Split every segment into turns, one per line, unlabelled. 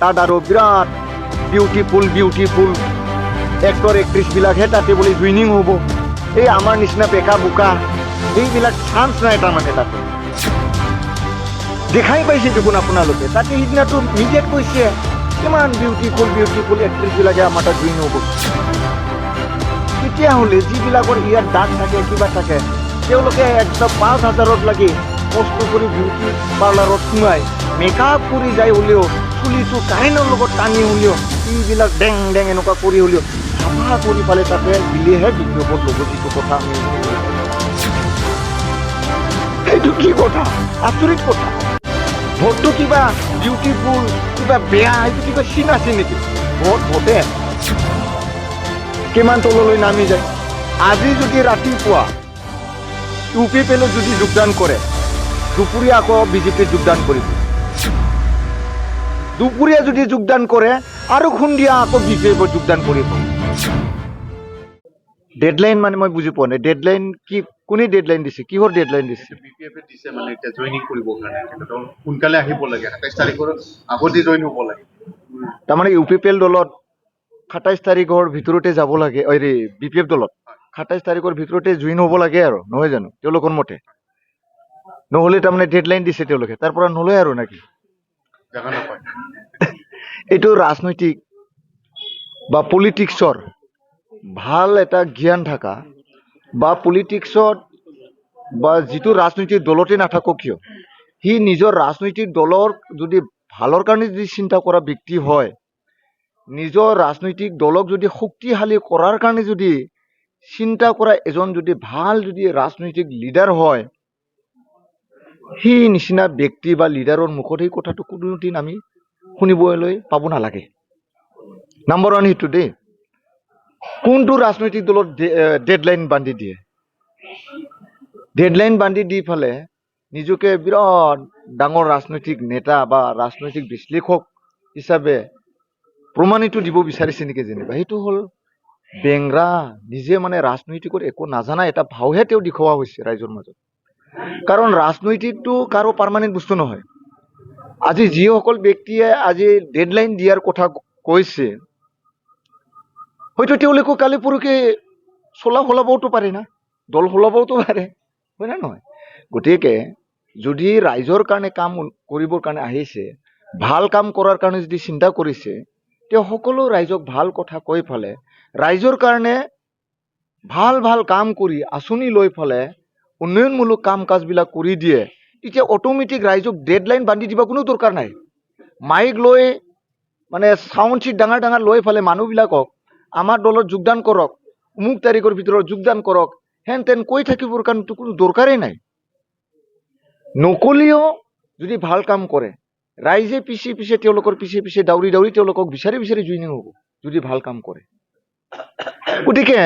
তাত আৰু বিৰাট beautiful actor এক্ট্ৰেছবিলাকহে তাতে বোলে জুইনিং হ'ব। এই আমাৰ নিচিনা বেকা বোকা এইবিলাক চান্স নাই তাৰমানে তাতে। দেখাই পাইছে দেখোন আপোনালোকে, তাতে সিদিনাটো মিডিয়াত কৈছে কিমান বিউটিফুল এক্ট্ৰেছবিলাকে আমাৰ তাত জুইন হ'ব। তেতিয়াহ'লে যিবিলাকৰ ইয়াত দাগ থাকে কিবা থাকে তেওঁলোকে একদম 5,000ত লাগি কষ্ট কৰি বিউটি পাৰ্লাৰত সোমাই মেকআপ কৰি যায় হ'লেও চুলিটো কাৰেণ্টৰ লগত টানি হ'লেও এইবিলাক ডেং এনেকুৱা কৰি হ'লেও চাফা কৰি পালে তাতে দিলেহে বিজ্ঞাপন ল'ব। যিটো কথা আমি সেইটো কি কথা, আচৰিত কথা। ভোটটো কিবা বিউটিফুল কিবা বেয়া এইটো কিবা চিন আছে নেকি? ভোটে কিমান তললৈ নামি যায়। আজি যদি ৰাতিপুৱা UPPL যদি যোগদান কৰে, দুপৰীয়া আকৌ বিজেপিত যোগদান কৰিব। দুপৰীয়া যদি যোগদান কৰে আৰু সন্ধিয়া আকৌ বিজেপিত যোগদান কৰিব। ডেডলাইন মানে মই বুজি পোৱা নাই। ডেডলাইন কি, কোনে ডেডলাইন দিছে, কিহৰ ডেডলাইন দিছে?
BPF দিছে মানে এতিয়া জইনিং কৰিবৰ কাৰণে তেখেতৰ সোনকালে আহিব লাগে, 27 তাৰিখৰ আগতে জইন হ'ব লাগে।
তাৰমানে UPPL দলত 27 তাৰিখৰ ভিতৰতে যাব লাগে। BPF দলত 27 তাৰিখৰ ভিতৰতে জইন হ'ব লাগে আৰু, নহয় জানো তেওঁলোকৰ মতে? নহ'লে তাৰমানে ডেডলাইন দিছে তেওঁলোকে, তাৰ পৰা নলয় আৰু নেকি?
জাগা নাপায়।
এইটো ৰাজনৈতিক বা পলিটিক্সৰ ভাল এটা জ্ঞান থকা বা পলিটিক্সত বা যিটো ৰাজনৈতিক দলতে নাথাকক কিয়, সি নিজৰ ৰাজনৈতিক দলৰ যদি ভালৰ কাৰণে যদি চিন্তা কৰা ব্যক্তি হয়, নিজৰ ৰাজনৈতিক দলক যদি শক্তিশালী কৰাৰ কাৰণে যদি চিন্তা কৰা এজন যদি ভাল যদি ৰাজনৈতিক লিডাৰ হয়, সেই নিচিনা ব্যক্তি বা লিডাৰৰ মুখত সেই কথাটো কোনোদিন আমি শুনিবলৈ পাব নালাগে। নম্বৰ 1 সেইটো দেই। কোনটো ৰাজনৈতিক দলত ডেডলাইন বান্ধি দিয়ে? ডেডলাইন বান্ধি দি ফালে নিজকে বিৰাট ডাঙৰ ৰাজনৈতিক নেতা বা ৰাজনৈতিক বিশ্লেষক হিচাপে প্ৰমাণিত দিব বিচাৰিছে নেকি? যেনিবা সেইটো হ'ল বেংৰা, নিজে মানে ৰাজনৈতিকত একো নাজানা এটা ভাওহে তেওঁ দেখুওৱা হৈছে ৰাইজৰ মাজত। কাৰণ ৰাজনৈতিকটো কাৰো পাৰ্মানেণ্ট বস্তু নহয়। আজি যিসকল ব্যক্তিয়ে আজি ডেডলাইন দিয়াৰ কথা কৈছে, হয়তো তেওঁলোকে কালি পৰহি সলাবওতো পাৰে না, দল সলাবওতো পাৰে, হয় না নহয়? গতিকে যদি ৰাইজৰ কাৰণে কাম কৰিবৰ কাৰণে আহিছে, ভাল কাম কৰাৰ কাৰণে যদি চিন্তা কৰিছে, তেওঁ সকলো ৰাইজক ভাল কথা কৈ ফালে ৰাইজৰ কাৰণে ভাল কাম কৰি আঁচনি লৈ ফালে উন্নয়নমূলক কাম কাজবিলাক কৰি দিয়ে, তেতিয়া অট'মেটিক ৰাইজক ডেডলাইন বান্ধি দিবা কোনো দৰকাৰ নাই। মাইক লৈ মানে চাউণ্ড চিট ডাঙৰ লৈ ফালে মানুহবিলাকক আমাৰ দলত যোগদান কৰক, অমুক তাৰিখৰ ভিতৰত যোগদান কৰক, হেন তেন কৈ থাকিবৰ কাৰণেতো কোনো দৰকাৰেই নাই। নকলেও যদি ভাল কাম কৰে, ৰাইজে পিছে তেওঁলোকৰ পিছে দাউৰি তেওঁলোকক বিচাৰি জুইনিং হ'ব যদি ভাল কাম কৰে। গতিকে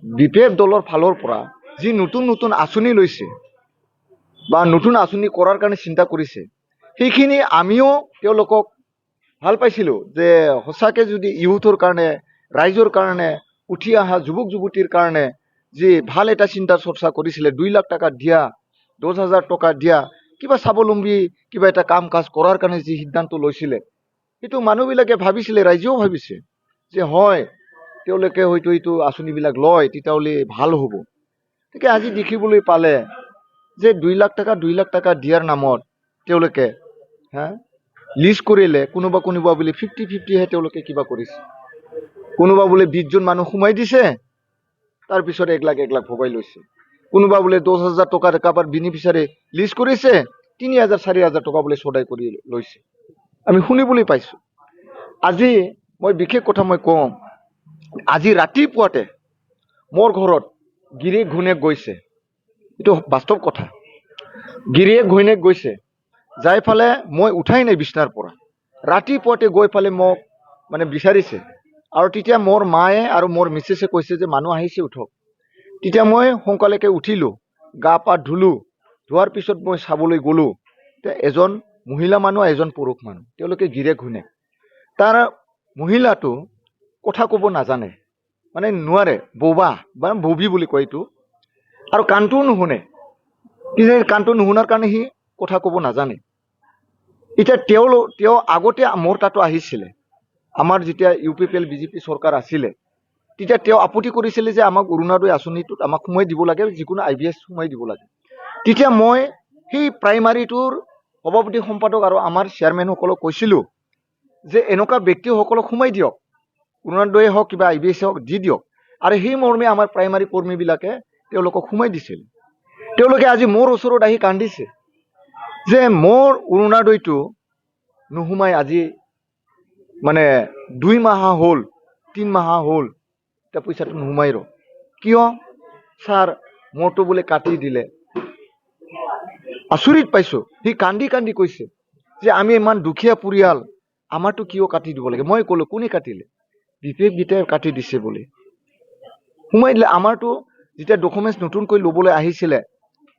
BPF দলৰ ফালৰ পৰা যি নতুন আঁচনি লৈছে বা নতুন আঁচনি কৰাৰ কাৰণে চিন্তা কৰিছে, সেইখিনি আমিও তেওঁলোকক ভাল পাইছিলো যে সঁচাকে যদি ইউথৰ কাৰণে, ৰাইজৰ কাৰণে, উঠি অহা যুৱক যুৱতীৰ কাৰণে যি ভাল এটা চিন্তা চৰ্চা কৰিছিলে, 2 লাখ টকা দিয়া, 10,000 টকা দিয়া, কিবা স্বাৱলম্বী কিবা এটা কাম কাজ কৰাৰ কাৰণে যি সিদ্ধান্ত লৈছিলে, সেইটো মানুহবিলাকে ভাবিছিলে, ৰাইজেও ভাবিছে যে হয় তেওঁলোকে হয়তো এইটো আঁচনিবিলাক লয় তেতিয়াহ'লে ভাল হ'ব। গতিকে আজি দেখিবলৈ পালে যে 2 লাখ টকা দিয়াৰ নামত তেওঁলোকে লিষ্ট কৰিলে, কোনোবা বোলে 50-50হে তেওঁলোকে কিবা কৰিছে, কোনোবা বোলে 20 জন মানুহ সোমাই দিছে, তাৰপিছত 1 লাখ ভগাই লৈছে, কোনোবা বোলে 10,000 টকাৰ কাৰোবাৰ বেনিফিচিয়াৰী লিষ্ট কৰিছে, 3,000-4,000 টকা বোলে চদাই কৰি লৈছে, আমি শুনিবলৈ পাইছো। আজি মই বিশেষ কথা মই কওঁ, আজি ৰাতিপুৱাতে মোৰ ঘৰত গিৰিয়েক ঘৈণীয়েক গৈছে, এইটো বাস্তৱ কথা। গিৰিয়েক ঘৈণীয়েক গৈছে, যাই ফালে মই উঠাই নাই বিচনাৰ পৰা, ৰাতিপুৱাতে গৈ ফালে মোক মানে বিচাৰিছে, আৰু তেতিয়া মোৰ মায়ে আৰু মোৰ মিছেছে কৈছে যে মানুহ আহিছে উঠক। তেতিয়া মই সোনকালেকে উঠিলো, গা পা ধুলো, ধোৱাৰ পিছত মই চাবলৈ গ'লো, এজন মহিলা মানুহ এজন পুৰুষ মানুহ, তেওঁলোকে গিৰিয়েক ঘৈণীয়েক। তাৰ মহিলাটো কথা ক'ব নাজানে, মানে নোৱাৰে, বোবা বা ববি বুলি কয় এইটো, আৰু কাণটোও নুশুনে। কাণটো নুশুনাৰ কাৰণে সি কথা ক'ব নাজানে। এতিয়া তেওঁ আগতে মোৰ তাতো আহিছিলে, আমাৰ যেতিয়া UPPL BJP চৰকাৰ আছিলে তেতিয়া তেওঁ আপত্তি কৰিছিলে যে আমাক অৰুণোদয় আঁচনিটোত আমাক সোমাই দিব লাগে, যিকোনো IBS সোমাই দিব লাগে। তেতিয়া মই সেই প্ৰাইমাৰীটোৰ সভাপতি সম্পাদক আৰু আমাৰ চেয়াৰমেনসকলক কৈছিলোঁ যে এনেকুৱা ব্যক্তিসকলক সোমাই দিয়ক, অৰুণোদয়ে হওক কিবা IBS হওক দি দিয়ক। আৰু সেই মৰ্মে আমাৰ প্ৰাইমাৰী কৰ্মীবিলাকে তেওঁলোকক সোমাই দিছিল। তেওঁলোকে আজি মোৰ ওচৰত আহি কান্দিছে যে মোৰ অৰুণোদয়টো নোসোমাই আজি মানে 2 মাহ হ'ল, 3 মাহ হ'ল, এতিয়া পইচাটো নোসোমাই ৰ। কিয় ছাৰ, মোৰটো বোলে কাটি দিলে। আচৰিত পাইছো, সি কান্দি কান্দি কৈছে যে আমি ইমান দুখীয়া পৰিয়াল, আমাৰটো কিয় কাটি দিব লাগে। মই ক'লো কোনে কাটিলে? BPF গীটাই কাটি দিছে বুলি সোমাই দিলে। আমাৰটো যেতিয়া ডকুমেণ্টছ নতুনকৈ ল'বলৈ আহিছিলে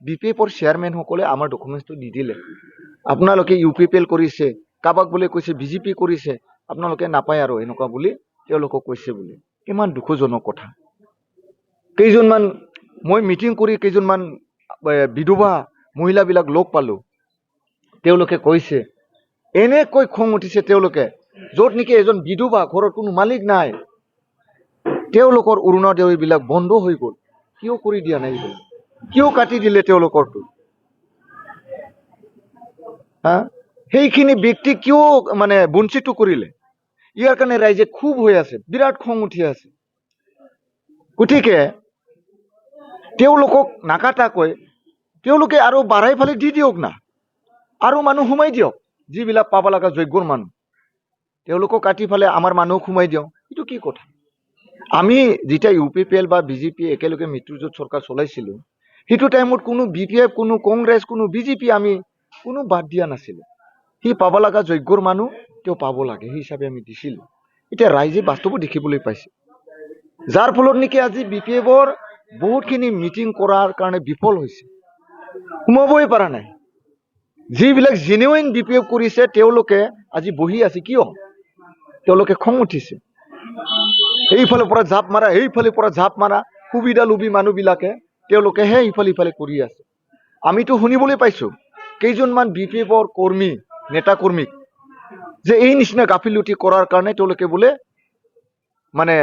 BPFৰ চেয়াৰমেনসকলে আমাৰ ডকুমেণ্টছটো নিদিলে। আপোনালোকে UPPL কৰিছে, কাৰোবাক বোলে কৈছে BJP কৰিছে, আপোনালোকে নাপায় আৰু এনেকুৱা বুলি তেওঁলোকক কৈছে বুলি। কিমান দুখজনক কথা। কেইজনমান মই মিটিং কৰি কেইজনমান বিধৱা মহিলাবিলাক লগ পালো, তেওঁলোকে কৈছে এনেকৈ খং উঠিছে তেওঁলোকে, য'ত নেকি এজন বিধৱা, ঘৰৰ কোনো মালিক নাই, তেওঁলোকৰ অৰুণোদয়বিলাক বন্ধ হৈ গ'ল। কিয় কৰি দিয়া নাই এইবিলাক? কিয় কাটি দিলে তেওঁলোকৰটো? সেইখিনি ব্যক্তি কিয় মানে বঞ্চিত কৰিলে? ইয়াৰ কাৰণে ৰাইজে খুব হৈ আছে, বিৰাট খং উঠি আছে। গতিকে তেওঁলোকক নাকাটাকৈ তেওঁলোকে আৰু বাঢ়াই ফালে দি দিয়ক না, আৰু মানুহ সোমাই দিয়ক, যিবিলাক পাব লগা যোগ্যৰ মানুহ তেওঁলোকক কাটি ফালে আমাৰ মানুহক সোমাই দিয়ক। এইটো কি কথা? আমি যেতিয়া UPPL বা BJP একেলগে মিত্ৰজোঁট চৰকাৰ চলাইছিলো, সেইটো টাইমত কোনো BPF, কোনো কংগ্ৰেছ, কোনো BJP আমি কোনো বাদ দিয়া নাছিলো। সি পাব লগা যোগ্যৰ মানুহ তেওঁ পাব লাগে, সেই হিচাপে আমি দিছিলো। এতিয়া ৰাইজে বাস্তৱত দেখিবলৈ পাইছে, যাৰ ফলত নেকি আজি BPFৰ বহুতখিনি মিটিং কৰাৰ কাৰণে বিফল হৈছে, সোমাবই পৰা নাই। যিবিলাক জেনুইন BPF কৰিছে তেওঁলোকে আজি বহি আছে। কিয়? তেওঁলোকে খং উঠিছে। এইফালৰ পৰা জাপ মাৰা, এইফালৰ পৰা জাপ মাৰা, সুবিধা লোভী মানুহবিলাকে তেওঁলোকেহে ইফালে ইফালে কৰি আছে। আমিতো শুনিবলৈ পাইছো কেইজনমান BPFৰ কৰ্মী, নেতা কৰ্মীক যে এই নিচিনা গাফিলতি কৰাৰ কাৰণে তেওঁলোকে বোলে মানে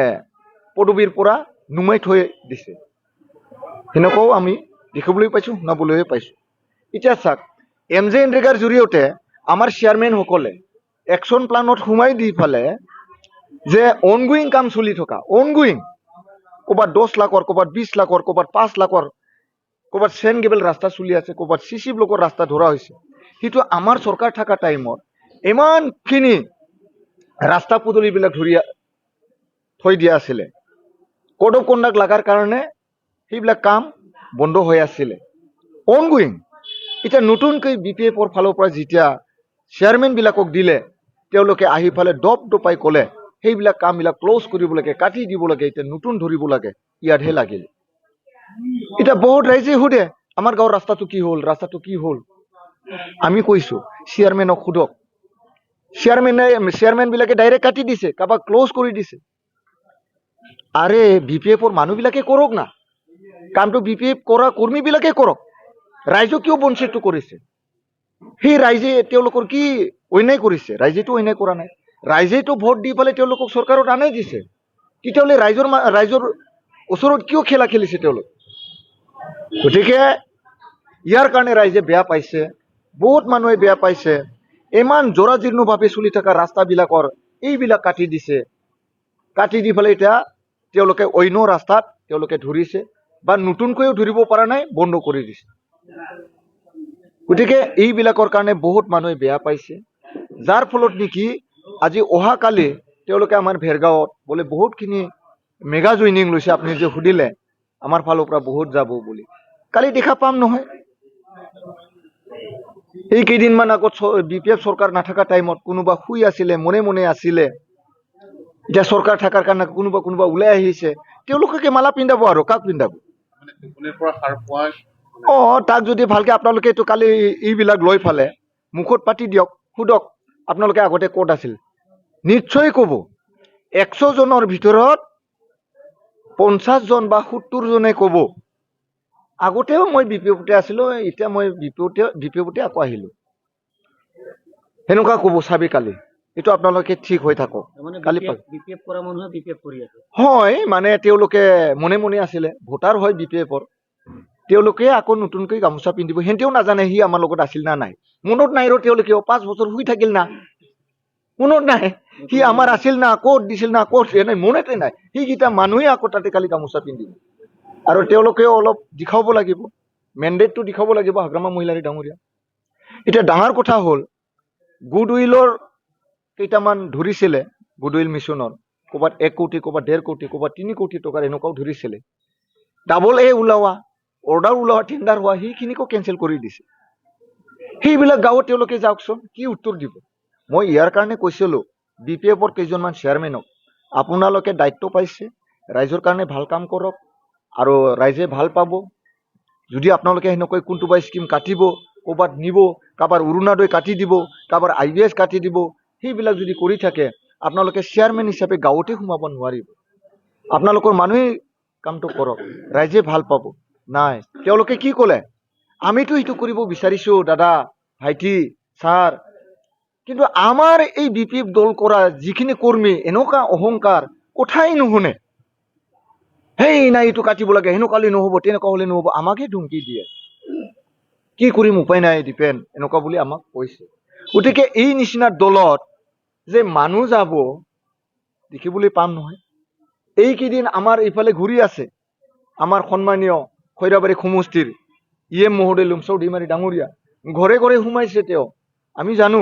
পদবীৰ পৰা নুমাই থৈ দিছে। সেনেকুৱাও আমি দেখিবলৈ পাইছো, শুনাবলৈ পাইছো। এতিয়া চাওক, MJ এনৰেগাৰ জৰিয়তে আমাৰ চেয়াৰমেনসকলে একশ্যন প্লানত সোমাই দি ফালে যে অনগোয়িং কাম চলি থকা, অনগোয়িং ক'ৰবাত 10 লাখৰ, ক'ৰবাত 20 লাখৰ, ক'ৰবাত 5 লাখৰ, ক'ৰবাত চেন গেবেল ৰাস্তা চলি আছে, ক'ৰবাত CC ব্লকৰ ৰাস্তা ধৰা হৈছে। সেইটো আমাৰ চৰকাৰ থকা টাইমত ইমানখিনি ৰাস্তা পদূলিবিলাক ধৰি থৈ দিয়া আছিলে। কোড অফ কণ্ডাক্ট লগাৰ কাৰণে সেইবিলাক কাম বন্ধ হৈ আছিলে, অনগোয়িং। এতিয়া নতুনকৈ BPFৰ ফালৰ পৰা যেতিয়া চেয়াৰমেনবিলাকক দিলে, তেওঁলোকে আহি ফালে দপ দপাই ক'লে সেইবিলাক কামবিলাক ক্ল'জ কৰিব লাগে, কাটি দিব লাগে, এতিয়া নতুন ধৰিব লাগে। ইয়াতহে লাগিল। এতিয়া বহুত ৰাইজে সোধে আমাৰ গাঁৱৰ ৰাস্তাটো কি হ'ল, ৰাস্তাটো কি হ'ল? আমি কৈছো চেয়াৰমেনক সোধক। চেয়াৰমেনবিলাকে ডাইৰেক্ট কাটি দিছে, কাৰোবাক ক্ল'জ কৰি দিছে। আৰে BPFৰ মানুহবিলাকে কৰক না কামটো, BPF কৰা কৰ্মীবিলাকে কৰক। ৰাইজক কিয় বঞ্চিত কৰিছে? সেই ৰাইজে তেওঁলোকৰ কি অন্যায় কৰিছে? ৰাইজেতো অন্যায় কৰা নাই। ৰাইজেতো ভোট দি পেলাই তেওঁলোকক চৰকাৰত আনাই দিছে। তেতিয়াহ'লে ৰাইজৰ ওচৰত কিয় খেলা খেলিছে তেওঁলোক? গতিকে ইয়াৰ কাৰণে ৰাইজে বেয়া পাইছে, বহুত মানুহে বেয়া পাইছে। ইমান জৰাজীৰ্ণভাৱে চলি থকা ৰাস্তাবিলাকৰ এইবিলাক কাটি দিছে। কাটি দি পেলাই এতিয়া তেওঁলোকে অন্য ৰাস্তাত তেওঁলোকে ধৰিছে, বা নতুনকৈও ধৰিব পৰা নাই, বন্ধ কৰি দিছে। গতিকে এইবিলাকৰ কাৰণে বহুত মানুহে বেয়া পাইছে, যাৰ ফলত নেকি আজি অহাকালি তেওঁলোকে আমাৰ ভেৰগাঁৱত বোলে বহুতখিনি মেগা জইনিং লৈছে। আপুনি যে সুধিলে আমাৰ ফালৰ পৰা বহুত যাব বুলি, কালি দেখা পাম নহয়। এই কেইদিনমান আগত BPF চৰকাৰ নাথাকা টাইমত কোনোবা শুই আছিলে, মনে মনে আছিলে। এতিয়া চৰকাৰ থকাৰ কাৰণে কোনোবা ওলাই আহিছে, তেওঁলোকে মালা পিন্ধাব আৰু কাক পিন্ধাব? তাক যদি ভালকে আপোনালোকে এইটো কালি এইবিলাক লৈ ফালে মুখত পাতি দিয়ক, সোধক আপোনালোকে আগতে ক'ত আছিল। নিশ্চয় ক'ব 100 জনৰ ভিতৰত 50 জন বা 70 জনে ক'ব আগতেও মই BPFতে আছিলো, এতিয়া মই BPFতে আকৌ আহিলো। সেনেকুৱা ক'ব চাবি কালি। এইটো আপোনালোকে ঠিক হৈ থাকক
মানে
কালি
বিপিএফ কৰা মানুহে বিপিএফ কৰি আছে।
হয়, মানে তেওঁলোকে মনে মনে আছিলে, ভোটাৰ হয় BPF-ৰ, তেওঁলোকে আকৌ নতুনকৈ গামোচা পিন্ধিব, সিহঁতেও নাজানে সি আমাৰ লগত আছিল না নাই, মনত নাই ৰ তেওঁলোকেও 5 বছৰ শুই থাকিল না, মনত নাই সি আমাৰ আছিল না, ক'ত দিছিল না, ক'ত দিয়া নাই, মনতে নাই। সেইকেইটা মানুহে আকৌ তাতে কালি গামোচা পিন্ধিব, আৰু তেওঁলোকেও অলপ দেখাব লাগিব, মেণ্ডেটটো দেখাব লাগিব হাগ্ৰামা মহিলাৰী ডাঙৰীয়া। এতিয়া ডাঙৰ কথা হ'ল, গুডউইলৰ কেইটামান ধৰিছিলে, গুডউইল মিছনৰ ক'ৰবাত 1 কোটি, ক'ৰবাত 1.5 কোটি, ক'ৰবাত 3 কোটি টকাৰ এনেকুৱাও ধৰিছিলে। ডাবল এ ওলাৱা, অৰ্ডাৰ ওলোৱা, টেণ্ডাৰ হোৱা, সেইখিনিকো কেঞ্চেল কৰি দিছে। সেইবিলাক গাঁৱত তেওঁলোকে যাওকচোন, কি উত্তৰ দিব। মই ইয়াৰ কাৰণে কৈছিলো BPF-ৰ কেইজনমান চেয়াৰমেনক, আপোনালোকে দায়িত্ব পাইছে, ৰাইজৰ কাৰণে ভাল কাম কৰক, আৰু ৰাইজে ভাল পাব। যদি আপোনালোকে সেনেকৈ কোনটোবা স্কিম কাটিব, ক'ৰবাত নিব, কাৰোবাৰ অৰুণোদয় কাটি দিব, কাৰোবাৰ IBS কাটি দিব, সেইবিলাক যদি কৰি থাকে, আপোনালোকে চেয়াৰমেন হিচাপে গাঁৱতে সোমাব নোৱাৰিব। আপোনালোকৰ মানুহেই কামটো কৰক, ৰাইজে ভাল পাব। নাই, তেওঁলোকে কি ক'লে, আমিতো এইটো কৰিব বিচাৰিছো দাদা, ভাইটি, ছাৰ, কিন্তু আমাৰ এই BPF দল কৰা যিখিনি কৰ্মী এনেকুৱা অহংকাৰ, কথাই নুশুনে। হেই নাই এইটো কাটিব লাগে, সেনেকুৱা হ'লে নহ'ব, তেনেকুৱা হ'লে নহ'ব, আমাকে ধুমকি দিয়ে। কি কৰিম উপায় নাই দীপেন, এনেকুৱা বুলি আমাক কৈছে। গতিকে এই নিচিনা দলত যে মানুহ যাব দেখিবলৈ পাম নহয়। এইকেইদিন আমাৰ এইফালে ঘূৰি আছে আমাৰ সন্মানীয় খৈৰাবাৰী সমষ্টিৰ EM মহোদয় লুমচাও ধিমাৰী ডাঙৰীয়া, ঘৰে ঘৰে সোমাইছে তেওঁ, আমি জানো,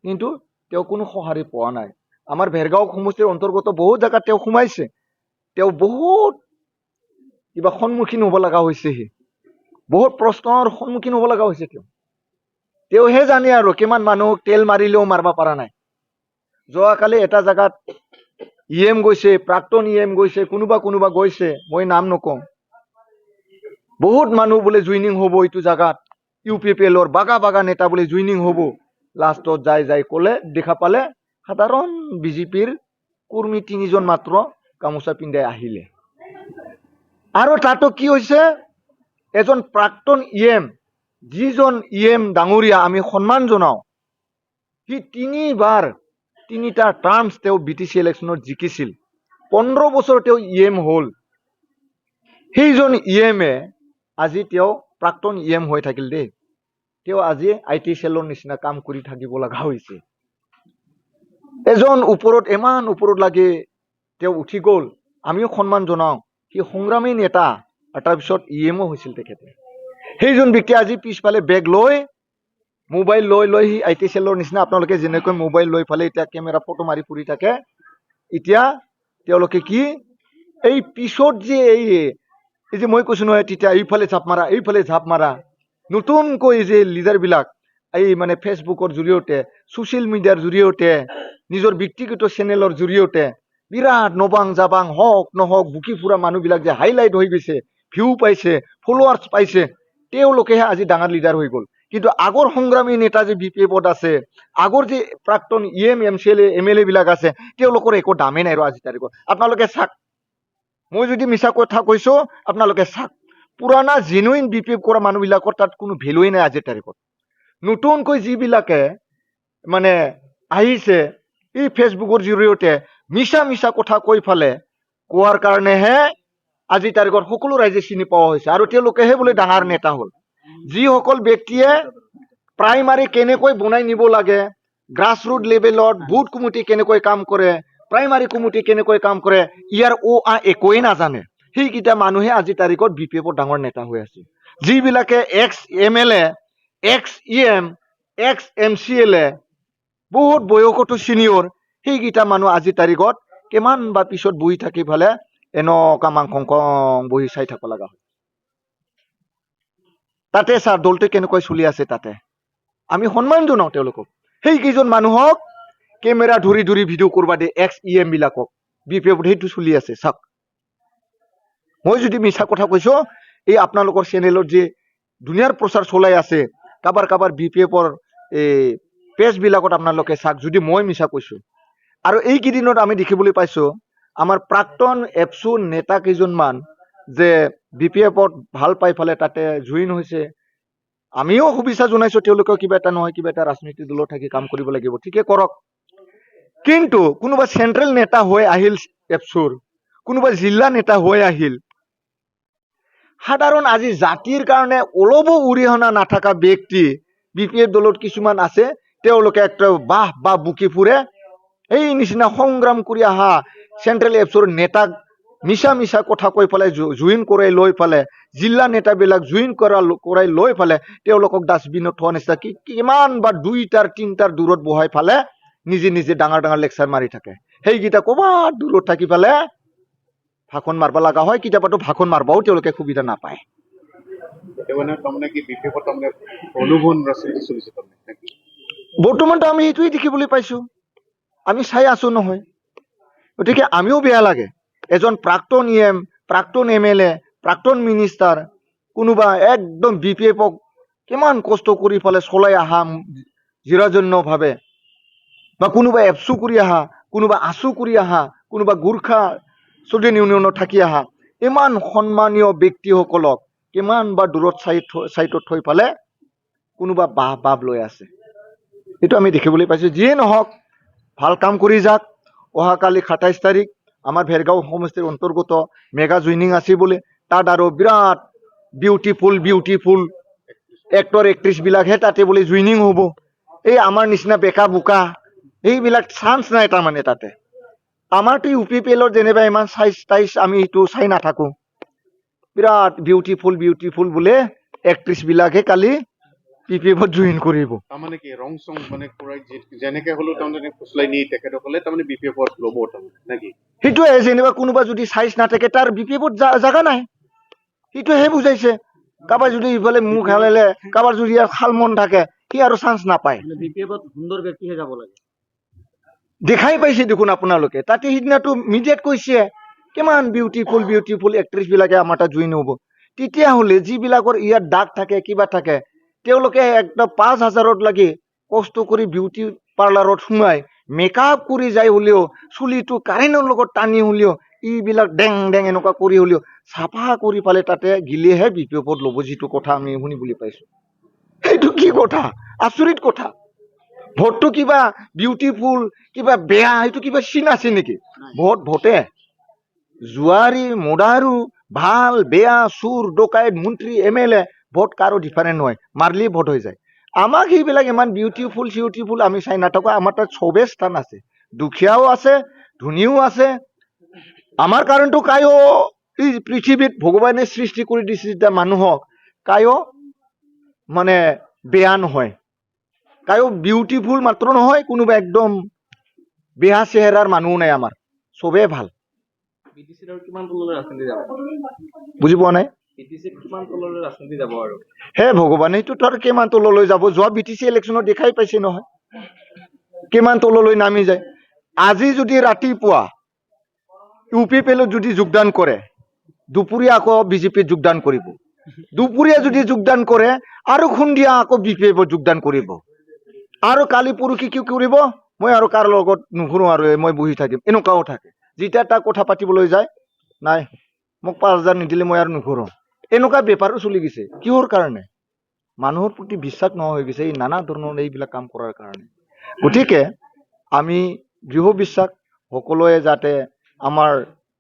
কিন্তু তেওঁ কোনো সঁহাৰি পোৱা নাই। আমাৰ ভেৰগাঁও সমষ্টিৰ অন্তৰ্গত বহুত জেগাত তেওঁ সোমাইছে, তেওঁ বহুত কিবা সন্মুখীন হ'ব লগা হৈছে, বহুত প্ৰশ্নৰ সন্মুখীন হ'ব লগা হৈছে। তেওঁহে জানে আৰু কিমান মানুহক তেল মাৰিলেও মাৰিব পৰা নাই। যোৱাকালি এটা জেগাত EM গৈছে, প্ৰাক্তন EM গৈছে, কোনোবা গৈছে, মই নাম নকওঁ, বহুত মানুহ বোলে জুইনিং হ'ব এইটো জেগাত, UPPL-ৰ বাগা নেতা বোলে জুইনিং হ'ব। লাষ্টত যাই ক'লে, দেখা পালে সাধাৰণ BJP-ৰ কৰ্মী 3 জন মাত্ৰ গামোচা পিন্ধাই আহিলে। আৰু তাতো কি হৈছে, এজন প্ৰাক্তন EM, যিজন EM ডাঙৰীয়া আমি সন্মান জনাওঁ, সি 3টা টাৰ্মছ তেওঁ BTC ইলেকশ্যনত জিকিছিল, 15 বছৰ তেওঁ EM হ'ল। সেইজন EM-এ আজি তেওঁ প্ৰাক্তন EM হৈ থাকিল দেই, তেওঁ আজি IT চেলৰ নিচিনা কাম কৰি থাকিব লগা হৈছে। এজন ওপৰত, ইমান ওপৰত লাগে তেওঁ উঠি গ'ল, আমিও সন্মান জনাওঁ, সি সংগ্ৰামী নেতা, আৰু তাৰপিছত EM-ও হৈছিল তেখেতে। সেইজন ব্যক্তি আজি পিছফালে বেগ লৈ, মোবাইল লৈ সি IT চেলৰ নিচিনা, আপোনালোকে যেনেকৈ মোবাইল লৈ ফালে এতিয়া কেমেৰা ফটো মাৰি ফুৰি থাকে, এতিয়া তেওঁলোকে কি, এই পিছত যে এই যে মই কৈছো নহয়, তেতিয়া এইফালে ঝাপ মাৰা, নতুনকৈ যে লিডাৰবিলাক এই মানে ফেচবুকৰ জৰিয়তে, ছ'চিয়েল মিডিয়াৰ জৰিয়তে, নিজৰ ব্যক্তিগত চেনেলৰ জৰিয়তে বিৰাট নবাং জাবাং হওক নহওক বুকি ফুৰা মানুহবিলাক যে হাইলাইট হৈ গৈছে, ভিউ পাইছে, ফলোৱাৰ্ছ পাইছে, তেওঁলোকেহে আজি ডাঙৰ লিডাৰ হৈ গ'ল। কিন্তু আগৰ সংগ্ৰামী নেতা যে BPF-ত আছে, আগৰ যে প্ৰাক্তন EM MCLA MLA বিলাক আছে, তেওঁলোকৰ একো দামেই নাই আৰু আজি তাৰিখত। আপোনালোকে চাওক, মই যদি মিছা কথা কৈছো আপোনালোকে চাওক, পুৰণা জেনুইন BPF কৰা মানুহবিলাকৰ তাত কোনো ভেলুৱেই নাই আজিৰ তাৰিখত। নতুনকৈ যিবিলাকে মানে আহিছে এই ফেচবুকৰ জৰিয়তে মিছা কথা কৈ ফালে কোৱাৰ কাৰণেহে আজি তাৰিখত সকলো ৰাইজে চিনি পোৱা হৈছে, আৰু তেওঁলোকেহে বোলে ডাঙৰ নেতা হ'ল। যিসকল ব্যক্তিয়ে প্ৰাইমাৰী কেনেকৈ বনাই নিব লাগে, গ্ৰাছৰুট লেভেলত বুথ কমিটি কেনেকৈ কাম কৰে, প্ৰাইমাৰী কমিটি কেনেকৈ কাম কৰে, ইয়াৰ একোৱেই নাজানে, সেইকেইটা মানুহে আজি তাৰিখত BPF-ৰ ডাঙৰ নেতা হৈ আছে। যিবিলাকে x MLA, x EM, x MCLA, বহুত বয়সতো চিনিয়ৰ, সেইকেইটা মানুহ আজি তাৰিখত কিমান বা পিছত বহি থাকি ফালে এনেকুৱা মাংসং বহি চাই থাকিব লগা হয়। তাতে ছাৰ দলটো কেনেকৈ চলি আছে, তাতে আমি সন্মান জনাওঁ তেওঁলোকক। সেইকেইজন মানুহক কেমেৰা ধৰি ভিডিঅ' কৰবা দিয়ে, এক্স EM বিলাকক BPF-ত সেইটো চলি আছে। চাওক, মই যদি মিছা কথা কৈছো, এই আপোনালোকৰ চেনেলত যে দুনিয়াৰ প্ৰচাৰ চলাই আছে, কাবাৰ BPF-ৰ এই পেজ বিলাকত আপোনালোকে চাওক, যদি মই মিছা কৈছো। আৰু এইকেইদিনত আমি দেখিবলৈ পাইছো আমাৰ প্ৰাক্তন এপছু নেতা কেইজনমান যে BPF-ত ভাল পাই ফালে তাতে জইন হৈছে, আমিও শুভেচ্ছা জনাইছো তেওঁলোকেও কিবা এটা নহয় কিবা এটা ৰাজনৈতিক দলত থাকি কাম কৰিব লাগিব, ঠিকে কৰক। কিন্তু কোনোবা চেন্ট্ৰেল নেতা হৈ আহিল এপচুৰ, কোনোবা জিলা নেতা হৈ আহিল, সাধাৰণ আজি জাতিৰ কাৰণে অলপো অৰিহণা নাথাকা ব্যক্তি BPF দলত কিছুমান আছে, তেওঁলোকে একটা বাহ বাহ বুকি ফুৰে। এই নিচিনা সংগ্ৰাম কৰি অহা চেন্ট্ৰেল এপচুৰ নেতাক মিছা মিছা কথা কৈ পেলাই জইন কৰাই লৈ পেলাই, জিলা নেতাবিলাক জইন কৰাই লৈ পেলাই তেওঁলোকক ডাষ্টবিনত থোৱা নিচিনা কিমান বা 2টাৰ 3টাৰ দূৰত বহাই ফালে নিজে নিজে ডাঙৰ ডাঙৰ লেকচাৰ মাৰি থাকে। সেইকেইটা ক'বাত দূৰত থাকি পেলাই ভাষণ মাৰবা লগা হয়, কেতিয়াবাতো ভাষণ মাৰবাও তেওঁলোকে সুবিধা নাপায়।
তাৰমানে কি বিপেকত তাৰমানে প্ৰলোভন ৰাজনীতি চলিছে তাৰমানে নেকি?
বৰ্তমানতো আমি সেইটোৱে দেখিবলৈ পাইছো, আমি চাই আছো নহয়। গতিকে আমিও বেয়া লাগে, এজন প্ৰাক্তন EM, প্ৰাক্তন MLA, প্ৰাক্তন মিনিষ্টাৰ, কোনোবা একদম BPFক কিমান কষ্ট কৰি পেলাই চলাই আহা জিৰাজন্যভাৱে, বা কোনোবা এপচু কৰি আহা, কোনোবা আছু কৰি আহা, কোনোবা গোৰ্খা ষ্টুডেণ্ট ইউনিয়নত থাকি আহা, ইমান সন্মানীয় ব্যক্তিসকলক কিমান বা দূৰত চাইটত থৈ পেলাই কোনোবা বাহ লৈ আছে। এইটো আমি দেখিবলৈ পাইছো। যিয়ে নহওক, ভাল কাম কৰি যাক। অহাকালি 27 তাৰিখ আমাৰ ভেৰগাঁও সমষ্টিৰ অন্তৰ্গত মেগা জইনিং আছে বোলে, তাত আৰু বিৰাট বিউটিফুল এক্টৰ এক্ট্ৰেছ বিলাকহে তাতে বোলে জইনিং হ'ব। এই আমাৰ নিচিনা বেকা বোকা এইবিলাক চান্স নাই তাৰমানে তাতে। আমাৰতো UPPLৰ যেনিবা ইমান চাইজ আমি এইটো চাই নাথাকো, বিৰাট বিউটিফুল বোলে এক্ট্ৰেছ বিলাকহে কালি PPFত জইন কৰিব।
তাৰমানে কি ৰং চং মানে কৰাই যেনেকে হ'লেও তাৰমানে ফুচলাই নি তেখেতসকলে তাৰমানে BPFত ল'ব তাৰমানে নেকি?
সেইটোৱে, যেনিবা কোনোবা যদি চাইজ নাথাকে তাৰ BPFত জাগা নাই, সেইটোহে বুজাইছে। কাৰোবাৰ যদি ইফালে মুখ হালালে, কাৰোবাৰ যদি খাল মন থাকে, সি আৰু চান্স নাপায়।
মানে বিপিএফত সুন্দৰ ব্যক্তিহে যাব লাগে।
দেখাই পাইছে দেখোন আপোনালোকে, তাতে সিদিনাটো মিডিয়াত কৈছে কিমান বিউটিফুল এক্ট্ৰেছ বিলাকে আমাৰ তাত জইন হ'ব। তেতিয়াহ'লে যিবিলাকৰ ইয়াত দাগ থাকে কিবা থাকে, তেওঁলোকে একদম 5,000ত লাগি কষ্ট কৰি বিউটি পাৰ্লাৰত সোমাই মেকআপ কৰি যাই হলেও, চুলিটো কাৰেণ্টৰ লগত টানি হলেও, এইবিলাক ডেং এনেকুৱা কৰি হলেও চাফা কৰি পালে তাতে গিলেহে BPFত ল'ব, যিটো কথা আমি শুনিবলৈ পাইছো। সেইটো কি কথা? আচৰিত কথা। ভোটটো কিবা বিউটিফুল কিবা বেয়া সেইটো কিবা চিন আছে নেকি? ভোটে জুৱাৰী মদাৰু ভাল বেয়া চুৰ ডকাইত মন্ত্ৰী MLA ভোট কাৰো ডিফাৰেণ্ট নহয়, মাৰলি ভোট হৈ যায়। আমাক সেইবিলাক ইমান বিউটিফুল আমি চাই নাথাকো। আমাৰ তাত চবে স্থান আছে, দুখীয়াও আছে, ধনীও আছে। আমাৰ কাৰণেতো কায়ো এই পৃথিৱীত ভগৱানে সৃষ্টি কৰি দিছে যেতিয়া মানুহক, কায়ো মানে বেয়া নহয়, কায়ো বিউটিফুল মাত্ৰ নহয়, কোনোবা একদম বেয়া চেহেৰাৰ মানুহও নাই। আমাৰ চবে ভাল।
BTCৰ আৰু কিমান তললৈ ৰাজনীতি যাব?
বুজি পোৱা নাই?
BTCৰ কিমান তললৈ ৰাজনীতি যাব আৰু?
হে ভগৱান, এইটোতো আৰু কিমান তললৈ যাব? যোৱা BTC ইলেকশ্যনত দেখাই পাইছে নহয় কিমান তললৈ নামি যায়। আজি যদি ৰাতিপুৱা UPPLত যদি যোগদান কৰে, দুপৰীয়া আকৌ BJPত যোগদান কৰিব, দুপৰীয়া যদি যোগদান কৰে আৰু সন্ধিয়া আকৌ BPFত যোগদান কৰিব, আৰু কালি পৰহি কি কৰিব, মই আৰু কাৰ লগত নুঘুৰো আৰু মই বহি থাকিম, এনেকুৱাও থাকে। যেতিয়া তাক কথা পাতিবলৈ যায়, নাই মোক 5,000 নিদিলে মই আৰু নুঘুৰো, এনেকুৱা বেপাৰো চলি গৈছে। কিহৰ কাৰণে? মানুহৰ প্ৰতি বিশ্বাস নোহোৱা হৈ গৈছে এই নানা ধৰণৰ এইবিলাক কাম কৰাৰ কাৰণে। গতিকে আমি দৃঢ় বিশ্বাস সকলোৱে যাতে আমাৰ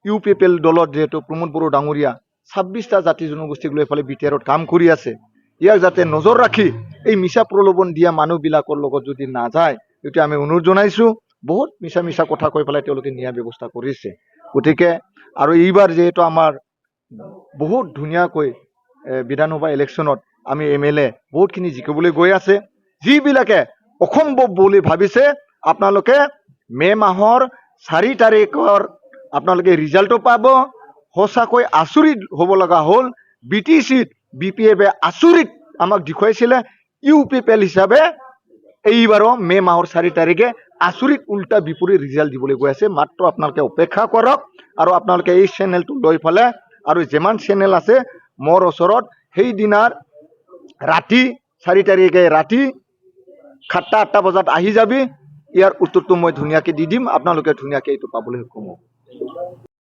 UPPL দলত যিহেতু প্ৰমোদ বড়ো ডাঙৰীয়া 26টা জাতি জনগোষ্ঠীক লৈ পেলাই BTRত কাম কৰি আছে, ইয়াক যাতে নজৰ ৰাখি এই মিছা প্ৰলোভন দিয়া মানুহবিলাকৰ লগত যদি নাযায়, এইটো আমি অনুৰোধ জনাইছো। বহুত মিছা কথা কৈ পেলাই তেওঁলোকে ন্যায় ব্যৱস্থা কৰিছে। গতিকে আৰু এইবাৰ যিহেতু আমাৰ বহুত ধুনীয়াকৈ বিধানসভা ইলেকশ্যনত আমি MLA বহুতখিনি জিকিবলৈ গৈ আছে। যিবিলাকে অসম্ভৱ বুলি ভাবিছে, আপোনালোকে মে মাহৰ 4 তাৰিখৰ আপোনালোকে ৰিজাল্টটো পাব। সঁচাকৈ আচৰিত হ'ব লগা হ'ল, BTCত BPFে আচৰিত আমাক দেখুৱাইছিলে, UPPL হিচাপে এইবাৰো মে মাহৰ 4 তাৰিখে আচৰিত উল্টা বিপৰীত ৰিজাল্ট দিবলৈ গৈ আছে। মাত্ৰ আপোনালোকে অপেক্ষা কৰক, আৰু আপোনালোকে এই চেনেলটো লৈ পেলাই আৰু যিমান চেনেল আছে মোৰ ওচৰত সেইদিনাৰ ৰাতি 4 তাৰিখে ৰাতি 7টা-8টা বজাত আহি যাবি। ইয়াৰ উত্তৰটো মই ধুনীয়াকে দি দিম, আপোনালোকে ধুনীয়াকে এইটো পাবলৈ সক্ষম হ'ব।